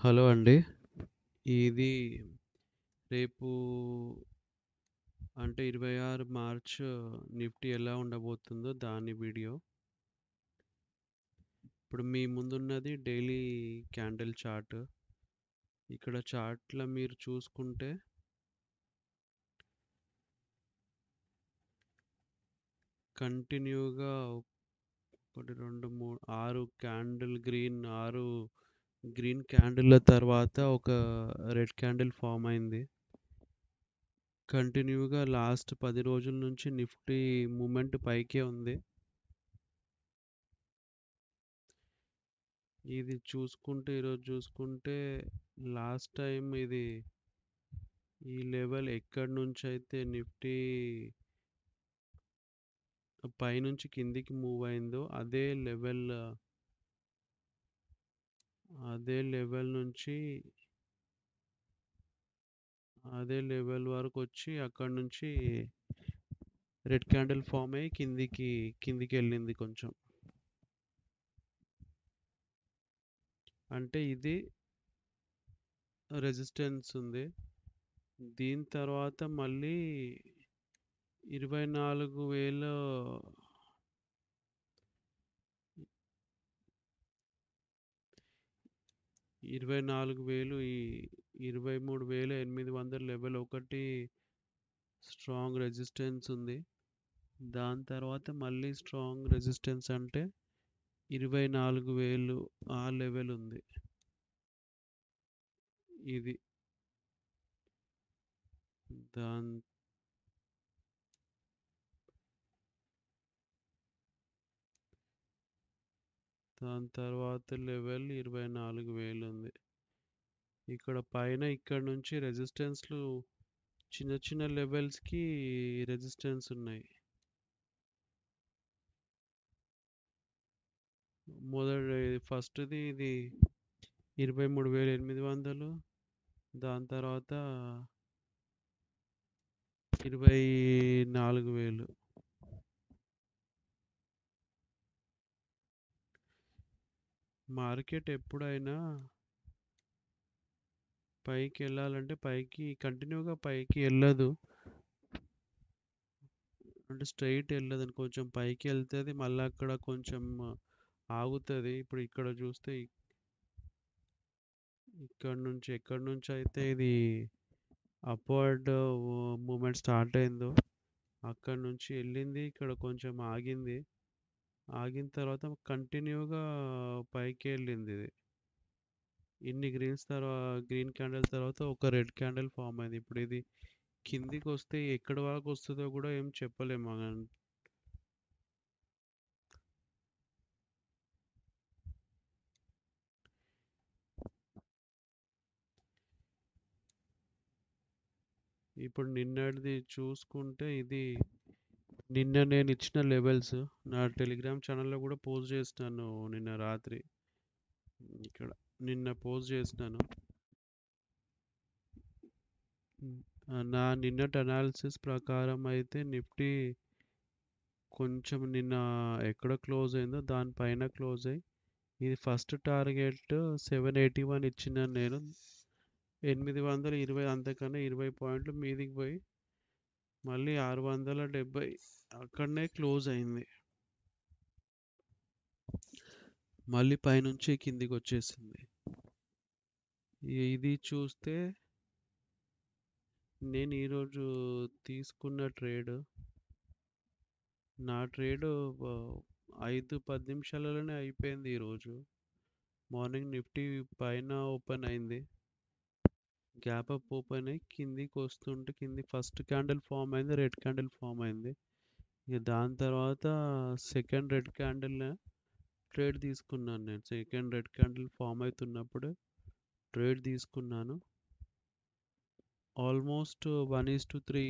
Hello అండి. ఇది రేపు అంటే 26 మార్చ్ నిఫ్టీ ఎలా ఉండబోతుందో దాని వీడియో. ఇప్పుడు మీ ముందున్నది డైలీ క్యాండిల్ చార్ట్. ఇక్కడ చార్ట్‌లో మీరు చూసుకుంటే కంటిన్యూగా 1, 2, 3, 6 గ్రీన్ క్యాండిల్ల తర్వాత ఒక రెడ్ క్యాండిల్ ఫామ్ అయింది. కంటిన్యూగా లాస్ట్ 10 రోజుల నుంచి నిఫ్టీ మూవ్‌మెంట్ పైకే ఉంది. ఇది చూసుకుంటే ఈరోజు చూసుకుంటే లాస్ట్ టైం ఇది ఈ లెవెల్ ఎక్కడి నుంచి అయితే నిఫ్టీ పైనుంచి కిందికి మూవ్ అయిందో అదే లెవెల్ వరకు వచ్చి అక్కడి నుంచి రెడ్ క్యాండిల్ ఫామ్ అయ్యి కిందికి వెళ్ళింది కొంచెం. అంటే ఇది రెసిస్టెన్స్ ఉంది. దీని తర్వాత మళ్ళీ 24,000 ఈ 23,800 లెవెల్ ఒకటి స్ట్రాంగ్ రెసిస్టెన్స్ ఉంది. దాని తర్వాత మళ్ళీ స్ట్రాంగ్ రెసిస్టెన్స్ అంటే 24,000 ఆ లెవెల్ ఉంది. ఇది దాని దాని తర్వాత లెవెల్ 24,000 ఉంది. ఇక్కడ పైన ఇక్కడ నుంచి రెసిస్టెన్స్లు చిన్న చిన్న లెవెల్స్కి రెసిస్టెన్స్ ఉన్నాయి. ఫస్ట్ది ఇది 23,800, దాని తర్వాత 24,000. మార్కెట్ ఎప్పుడైనా పైకి వెళ్ళాలంటే కంటిన్యూగా పైకి వెళ్ళదు, అంటే స్ట్రైట్ వెళ్ళదు, కొంచెం పైకి వెళ్తుంది, మళ్ళీ అక్కడ కొంచెం ఆగుతుంది. ఇప్పుడు ఇక్కడ చూస్తే ఎక్కడి నుంచి అయితే ఇది అప్వర్డ్ మూమెంట్ స్టార్ట్ అయిందో అక్కడ నుంచి వెళ్ళింది, ఇక్కడ కొంచెం ఆగింది. ఆగిన తర్వాత కంటిన్యూగా పైకి వెళ్ళింది. ఇది ఇన్ని గ్రీన్ క్యాండిల్ తర్వాత ఒక రెడ్ క్యాండిల్ ఫామ్ అయింది. ఇప్పుడు ఇది కిందికి వస్తే ఎక్కడి వరకు వస్తుందో కూడా ఏం చెప్పలేము. ఇప్పుడు నిన్నటిది చూసుకుంటే ఇది నిన్న నేను ఇచ్చిన లెవెల్స్ నా టెలిగ్రామ్ ఛానల్లో కూడా పోస్ట్ చేసినాను. నిన్న రాత్రి ఇక్కడ పోస్ట్ చేసినాను. నా నిన్నటి అనాలిసిస్ ప్రకారం అయితే నిఫ్టీ కొంచెం నిన్న ఎక్కడ క్లోజ్ అయిందో దానిపైన క్లోజ్ అయ్యి ఇది ఫస్ట్ టార్గెట్ 781 ఇచ్చిన నేను 820, అంతకన్నా 20 పాయింట్లు మీదికి పోయి మళ్ళీ 670 అక్కడనే క్లోజ్ అయింది. మళ్ళీ పైనుంచి కిందికి వచ్చేసింది. ఇది చూస్తే నేను ఈరోజు తీసుకున్న నా ట్రేడ్ 5-10 నిమిషాలలోనే అయిపోయింది. ఈరోజు మార్నింగ్ నిఫ్టీ పైన ఓపెన్ అయింది, గ్యాప్ అప్ ఓపెన్ అయ్యి కిందికి వస్తుంటే ఫస్ట్ క్యాండిల్ ఫామ్ అయింది, రెడ్ క్యాండిల్ ఫామ్ అయింది. ఇక దాని తర్వాత సెకండ్ రెడ్ క్యాండిల్ ట్రేడ్ తీసుకున్నాను. నేను సెకండ్ రెడ్ క్యాండిల్ ఫామ్ అవుతున్నప్పుడు ట్రేడ్ తీసుకున్నాను. ఆల్మోస్ట్ 1:3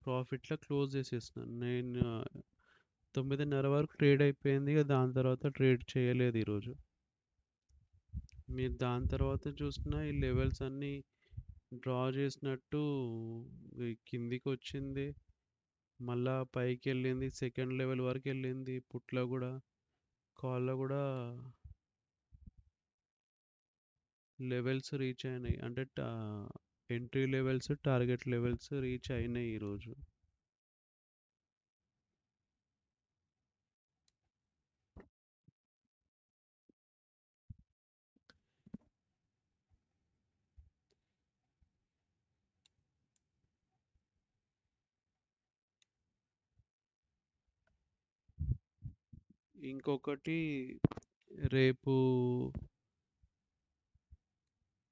ప్రాఫిట్లో క్లోజ్ చేసేసినాను. నేను 9:30 వరకు ట్రేడ్ అయిపోయింది. ఇక దాని తర్వాత ట్రేడ్ చేయలేదు ఈరోజు. మీరు దాని తర్వాత చూసిన ఈ లెవెల్స్ అన్నీ డ్రా చేసినట్టు కిందికి వచ్చింది, మళ్ళా పైకి వెళ్ళింది, సెకండ్ లెవెల్ వరకు వెళ్ళింది. పుట్లో కూడా కాల్లో కూడా లెవెల్స్ రీచ్ అయినాయి. అంటే entry levels, target levels reach అయినాయి ఈరోజు. ఇంకొకటి, రేపు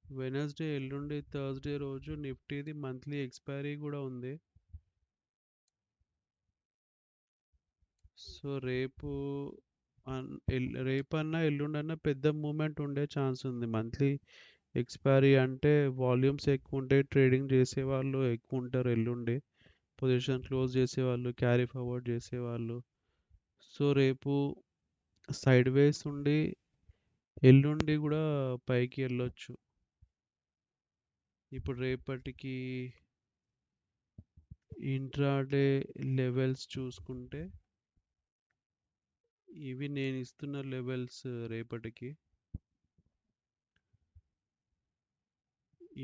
వెనస్డే, ఎల్లుండి థర్స్డే రోజు నిఫ్టీది మంత్లీ ఎక్స్పైరీ కూడా ఉంది. సో రేపన్నా ఎల్లుండన్నా పెద్ద మూమెంట్ ఉండే ఛాన్స్ ఉంది. మంత్లీ ఎక్స్పైరీ అంటే వాల్యూమ్స్ ఎక్కువ ఉంటాయి, ట్రేడింగ్ చేసేవాళ్ళు ఎక్కువ ఉంటారు ఎల్లుండి, పొజిషన్ క్లోజ్ చేసేవాళ్ళు, క్యారీ ఫార్వర్డ్ చేసేవాళ్ళు. సో రేపు సైడ్ వేస్ ఉండి ఎల్లుండి కూడా పైకి వెళ్ళొచ్చు. ఇప్పుడు రేపటికి ఇంట్రాడే లెవెల్స్ చూసుకుంటే ఇవి నేను ఇస్తున్న లెవెల్స్ రేపటికి.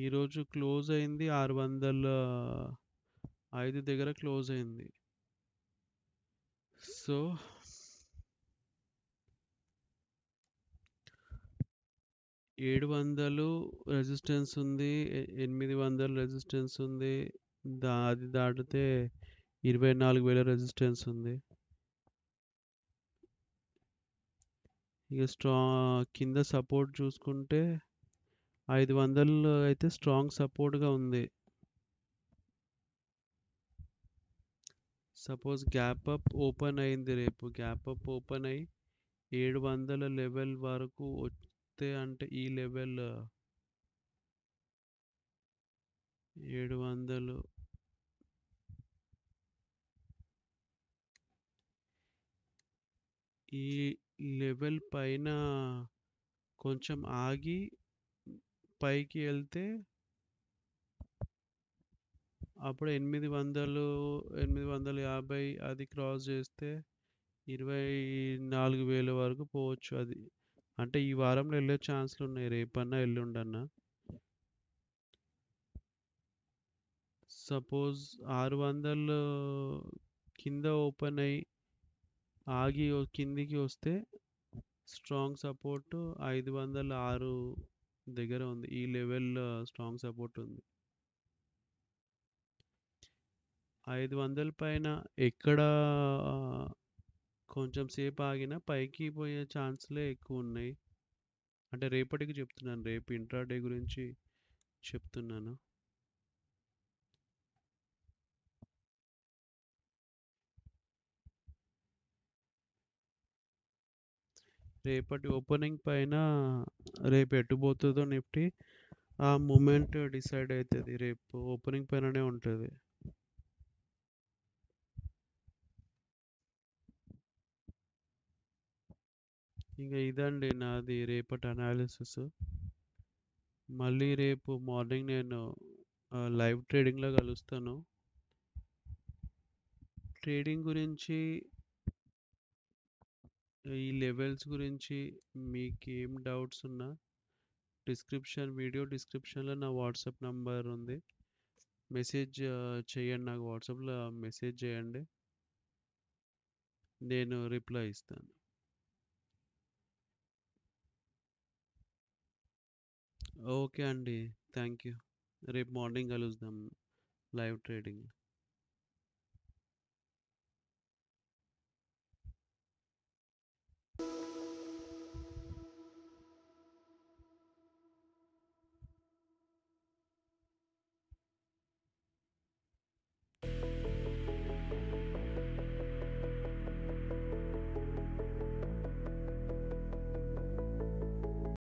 ఈరోజు క్లోజ్ అయింది 605 దగ్గర క్లోజ్ అయింది. సో 700 రెసిస్టెన్స్ ఉంది, 800 రెసిస్టెన్స్ ఉంది, అది దాటితే 24,000 రెసిస్టెన్స్ ఉంది. ఇక కింద సపోర్ట్ చూసుకుంటే 500 అయితే స్ట్రాంగ్ సపోర్ట్గా ఉంది. సపోజ్ గ్యాప్ అప్ ఓపెన్ అయింది, రేపు గ్యాప్ అప్ ఓపెన్ అయ్యి 700 లెవెల్ వరకు వస్తే, అంటే ఈ లెవెల్ 700, ఈ లెవెల్ పైన కొంచెం ఆగి పైకి వెళ్తే అప్పుడు 850 అది క్రాస్ చేస్తే 24,000 వరకు పోవచ్చు. అది అంటే ఈ వారంలో వెళ్ళే ఛాన్స్లు ఉన్నాయి, రేపన్నా ఎల్లుండన్నా. సపోజ్ 600 కింద ఓపెన్ అయ్యి ఆగి కిందికి వస్తే స్ట్రాంగ్ సపోర్ట్ 506 దగ్గర ఉంది. ఈ లెవెల్ స్ట్రాంగ్ సపోర్ట్ ఉంది. 500 పైన ఎక్కడ కొంచెం సేపు ఆగినా పైకి పోయే ఛాన్స్లే ఎక్కువ ఉన్నాయి. అంటే రేపటికి చెప్తున్నాను, రేపు ఇంట్రాడే గురించి చెప్తున్నాను. రేపటి ఓపెనింగ్ పైన రేపు ఎట్టుపోతుందో నిఫ్టీ, ఆ మూమెంట్ డిసైడ్ అవుతుంది. రేపు ఓపెనింగ్ పైననే ఉంటుంది. ఇంకా ఇదండి నాది రేపటి అనాలిసిస్. మళ్ళీ రేపు మార్నింగ్ నేను లైవ్ ట్రేడింగ్లో కలుస్తాను. ట్రేడింగ్ గురించి, ఈ లెవెల్స్ గురించి మీకు ఏం డౌట్స్ ఉన్నా వీడియో డిస్క్రిప్షన్లో నా వాట్సాప్ నంబర్ ఉంది, మెసేజ్ చేయండి. నాకు వాట్సాప్లో మెసేజ్ చేయండి, నేను రిప్లై ఇస్తాను. ఓకే అండి, థ్యాంక్ యూ. రేపు మార్నింగ్ కలుద్దాం లైవ్ ట్రేడింగ్.